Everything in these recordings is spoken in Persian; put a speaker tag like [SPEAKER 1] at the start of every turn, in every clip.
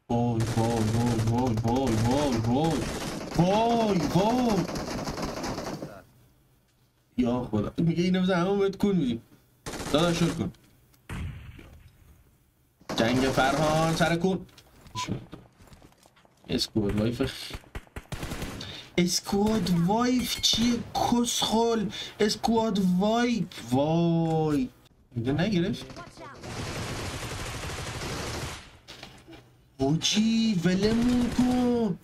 [SPEAKER 1] وای وای وای وای وای وای وای وای یا خدا میگه اینو بزن همون بهت کن میدیم داداش شد کن جنگ فرهان سر کن اسکواد وایف اسکواد وایف چیه کسخل اسکواد وایف وای اینجا نگرفت اوجی ولمون کن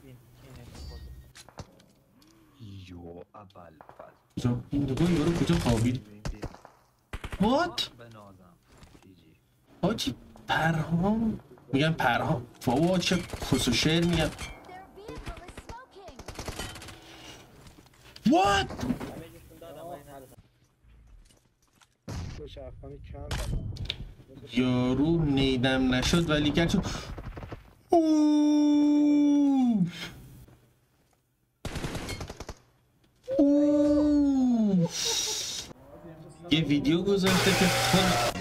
[SPEAKER 1] این نگاه یارو کجا خوابید وات حاجی پرهام میگن پرهام بابا چه کس و شعر میگن وات یارو نیدم نشد ولی کرد شد یه ویدیو گذاشته که خود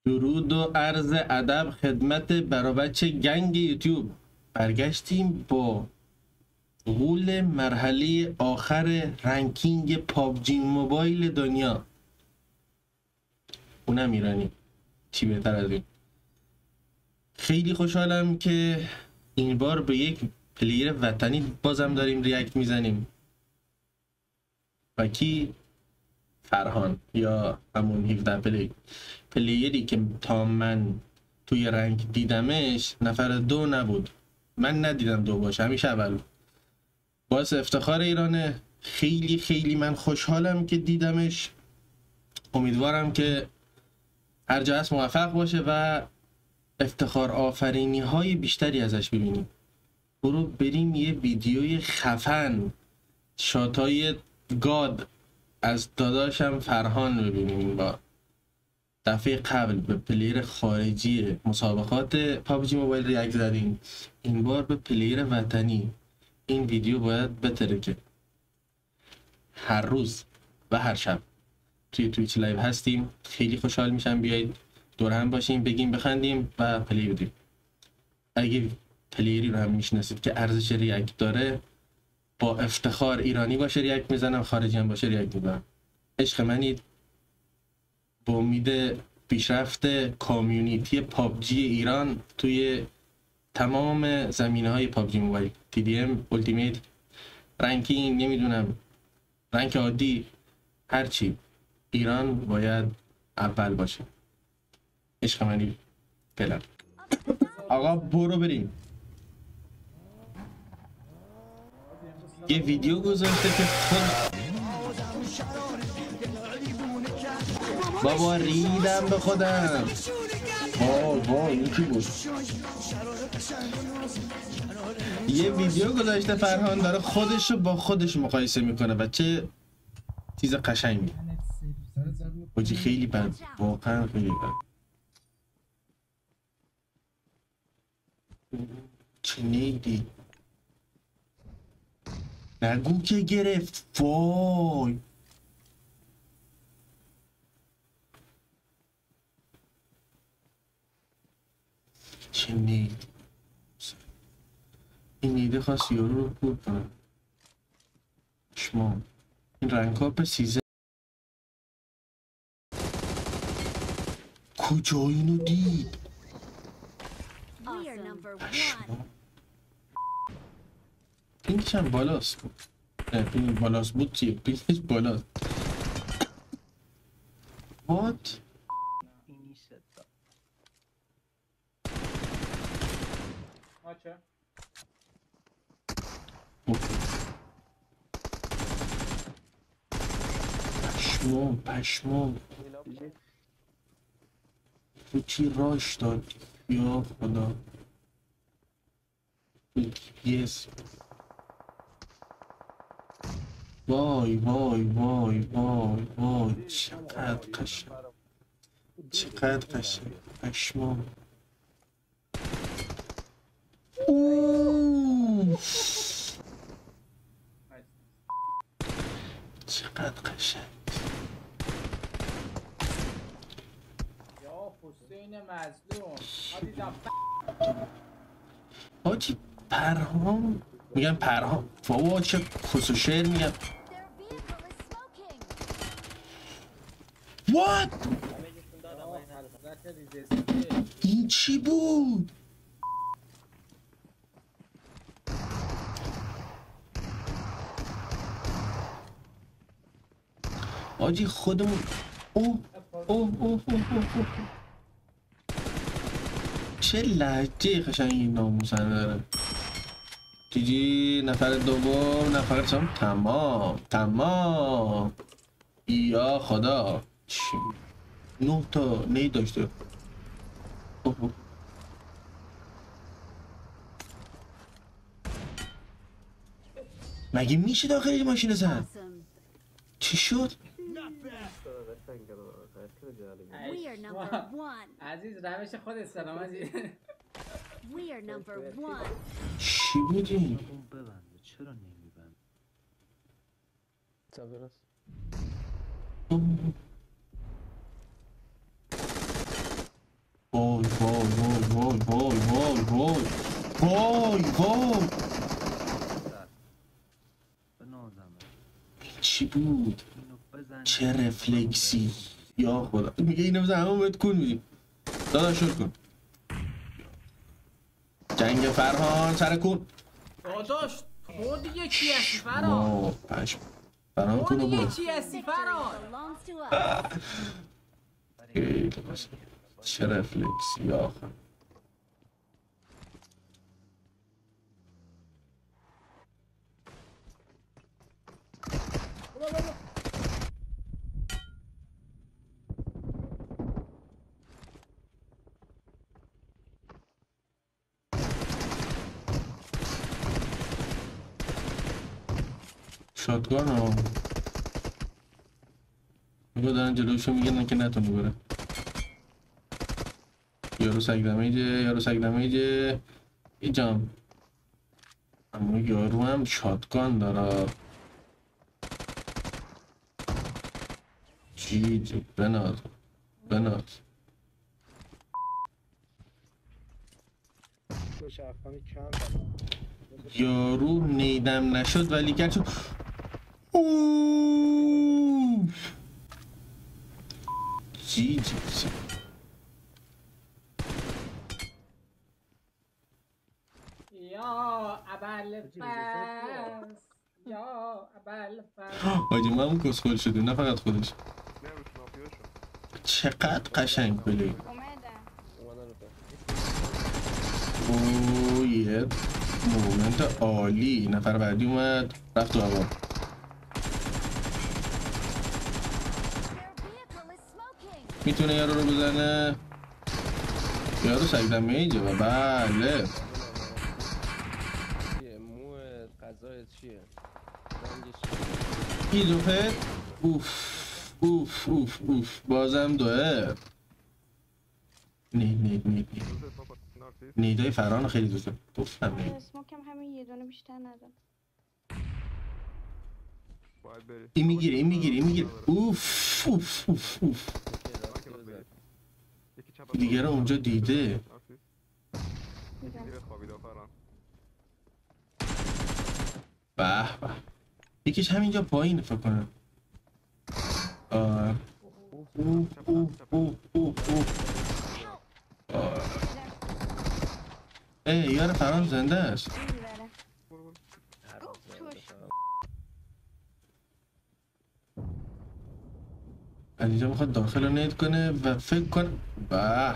[SPEAKER 1] درود و عرض ادب خدمت برابچه گنگ یوتیوب برگشتیم با غول مرحله آخر رنکینگ پابجی موبایل دنیا اونم ایرانی چی بهتر از این خیلی خوشحالم که این بار به یک پلیر وطنی بازم داریم ریاکت میزنیم و کی فرهان یا همون 17 پلیری که تا من توی رنگ دیدمش نفر 2 نبود من ندیدم 2 باشه همیشه اول باعث افتخار ایرانه خیلی خیلی من خوشحالم که دیدمش امیدوارم که هر جا هست موفق باشه و افتخار آفرینی های بیشتری ازش ببینیم برو بریم یه ویدیوی خفن شاتای گاد از داداشم فرهان ببینیم با دفعه قبل به پلیر خارجی مسابقات پابجی موبایل ریاکت زدیم این بار به پلیر وطنی این ویدیو باید بترکه هر روز و هر شب توی تویچ لایو هستیم خیلی خوشحال میشم بیایید دور هم باشیم بگیم بخندیم و پلی بدیم اگه پلیری رو هم میشناسید که ارزش ریاکت داره با افتخار ایرانی باشه ریاکت میزنم خارجی هم باشه ریاکت میزنم عشق منید با امید پیشرفت کامیونیتی پابجی ایران توی تمام زمینه های پابجی موبایل TDM التیمیت رنکینگ نمیدونم رنک عادی هرچی ایران باید اول باشه عشق منی فعلا آقا برو بریم یه ویدیو گذاشته که خود بابا ریدم به خودم وای این کی بود یه ویدیو گذاشته فرهان داره خودش رو با خودش مقایسه میکنه و چه چیز قشنگی بچه خیلی بد واقعا خیلی بد چه نیدی نگو که گرفت وای چه نید این نیده خواست یارو رو پور کنم شما این رنگ ها به 13 کجا اینو دید شما پینکش هم بالاست بود نه پینک بالاست بود چیه پینکش بالاست وات پشمام تو چی راش داد یا خدا یس وای وای وای وای وای چقدر قشنگ چقدر قشنگ پشمام چقدر قشنگ
[SPEAKER 2] حسین مظلوم حاجی جان
[SPEAKER 1] حاجی پرهام میگم پرهام بابا چه کس و شعر میگم وات این چی بود حاجی خودمون اوه اوه اوه اوه اوه چه لحجه قشنگی ناموسن داره جی نفر دوم نفر چم تمام یا خدا چی 9 تا نی داشته اوه. مگه میشه داخل این ماشین زن چی شد
[SPEAKER 2] عزیز روش خود استرام عزیز
[SPEAKER 1] چی بودی؟
[SPEAKER 3] چرا نمیبند؟
[SPEAKER 1] وای وای وای وای وای وای وای وای چی بود؟ چه رفلکسی یا خدا میگه اینو بزن همه باید کن میدیم دادا شد کن جنگ فرهان سر کن
[SPEAKER 2] داداش تو دیگه کی هستی فرهان
[SPEAKER 1] پشم فرهان
[SPEAKER 2] تو
[SPEAKER 1] کنو
[SPEAKER 2] دیگه
[SPEAKER 1] بود
[SPEAKER 2] کی هستی فرهان
[SPEAKER 1] چه رفلکسی آخر شاتگان ها میگه دارن جلوشو میگن که نتونی بره یارو سگ دمیجه ایجام اما یارو هم شاتگان داره جی بناز یارو نیدم نشد ولی کرد شد جی
[SPEAKER 2] یا ابل فس یا ابل فس
[SPEAKER 1] حاجی ما هم کسخول شدیم نه فقط خودش چقدر قشنگ پلی اوه یه مومنت عالی نفر بعدی اومد رفت تو هوا میتونه یارو رو بزنه یارو سگ دمیجه و بله ایزوفت اوف بازم دوه نیدای فران خیلی دوست گفتم
[SPEAKER 4] اسموکم همین یه دونه بیشتر ندارم
[SPEAKER 1] این میگیره اوف دیگه رو اونجا دیده به یکیش همینجا پایینه فکر کنم یار فران زنده است اینجا میخواد داخل رو نید کنه و فکر کنه به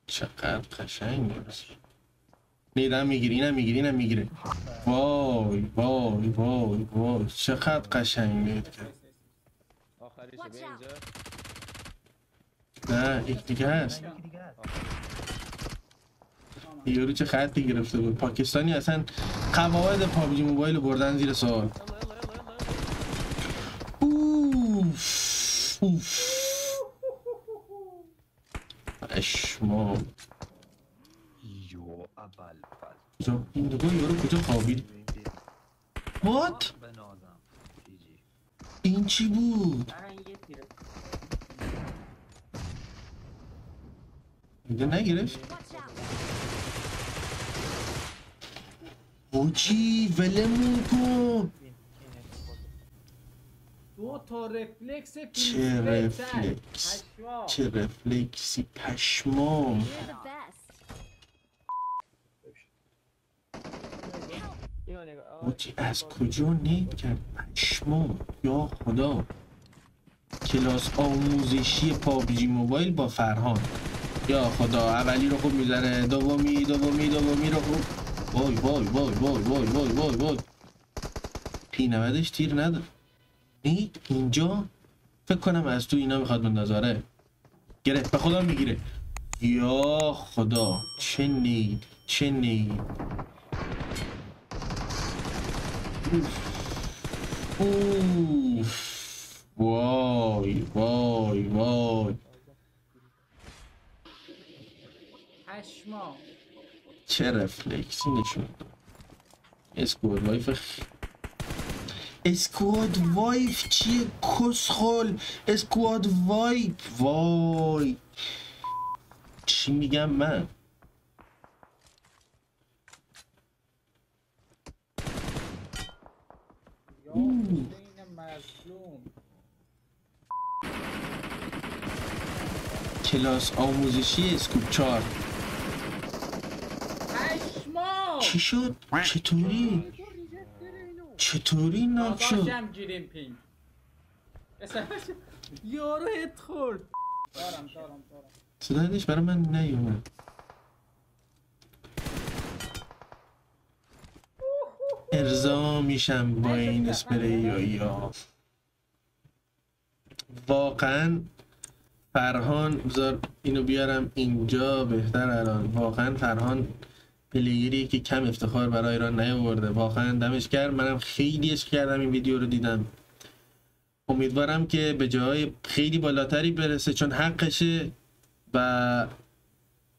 [SPEAKER 1] چقدر قشنگ نیدم اینم میگیره وای چقدر قشنگ نید کرد نه یک دیگه هست یارو چه خطی گرفته بود پاکستانی اصلا قواعد پابجی موبایل بردن زیر سوال اوف اشما کجا این نگاه یارو کجا خوابید وات این چی بود اینجا نگرفت اوجی ولمون کن.
[SPEAKER 2] دو تا رفلکس
[SPEAKER 1] چه رفلکس چه رفلکسی پشمام. اوجی از کجا نید کرد پشمام. یا خدا. کلاس آموزشی پابجی موبایل با فرهان. یا خدا. اولی رو خوب میزنه، دومی رو خوب. وای وای وای وای وای وای وای وای. P90ش تیر نداره. نید اینجا فکر کنم از تو اینا میخواد بندازاره. گرفت به خدا میگیره. یا خدا چه نید چه نید. اوف وای وای وای.
[SPEAKER 2] پشما.
[SPEAKER 1] چه رفلکسی نشون. اسکواد وایف اسکواد وایف چیه کسخل. اسکواد وایف وای چی میگم من. کلاس آموزشی اسکوپ 4.
[SPEAKER 2] پشما.
[SPEAKER 1] چی شد؟ چطوری ناک شد؟
[SPEAKER 2] آقاشم گیریم پینگ. یارو هد خورد. دارم
[SPEAKER 1] صدایش برای من نیومد. ارضا میشم با این اسپری ها. واقعا فرهان بذار اینو بیارم اینجا بهتر الان. واقعا فرهان پلیری که کم افتخار برای ایران نیاورده. واقعا دمش گرم. منم خیلی عشق کردم این ویدیو رو دیدم. امیدوارم که به جای خیلی بالاتری برسه چون حقشه و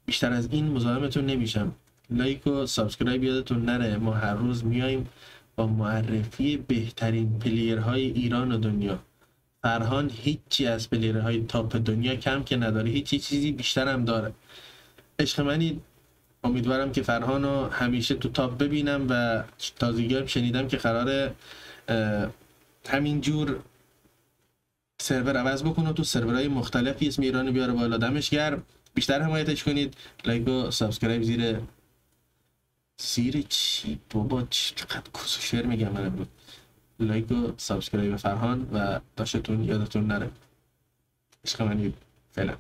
[SPEAKER 1] بیشتر از این مزاحمتون نمیشم. لایک و سابسکرایب یادتون نره. ما هر روز میایم با معرفی بهترین پلیرهای ایران و دنیا. فرهان هیچی از پلیرهای تاپ دنیا کم که نداره. هیچی چیزی بیشتر هم داره. عشق منی. امیدوارم که فرهان رو همیشه تو تاپ ببینم و تازگی هم شنیدم که قراره همینجور سرور عوض بکنه تو سرورهای مختلفی اسم ایران بیاره بالا. دمش گرم. بیشتر حمایتش کنید. لایک و سابسکرایب زیر چی بابا چقدر کس و شعر میگم من امروز. لایک و سابسکرایب فرهان و داشتون یادتون نره. عشق منید. فعلا.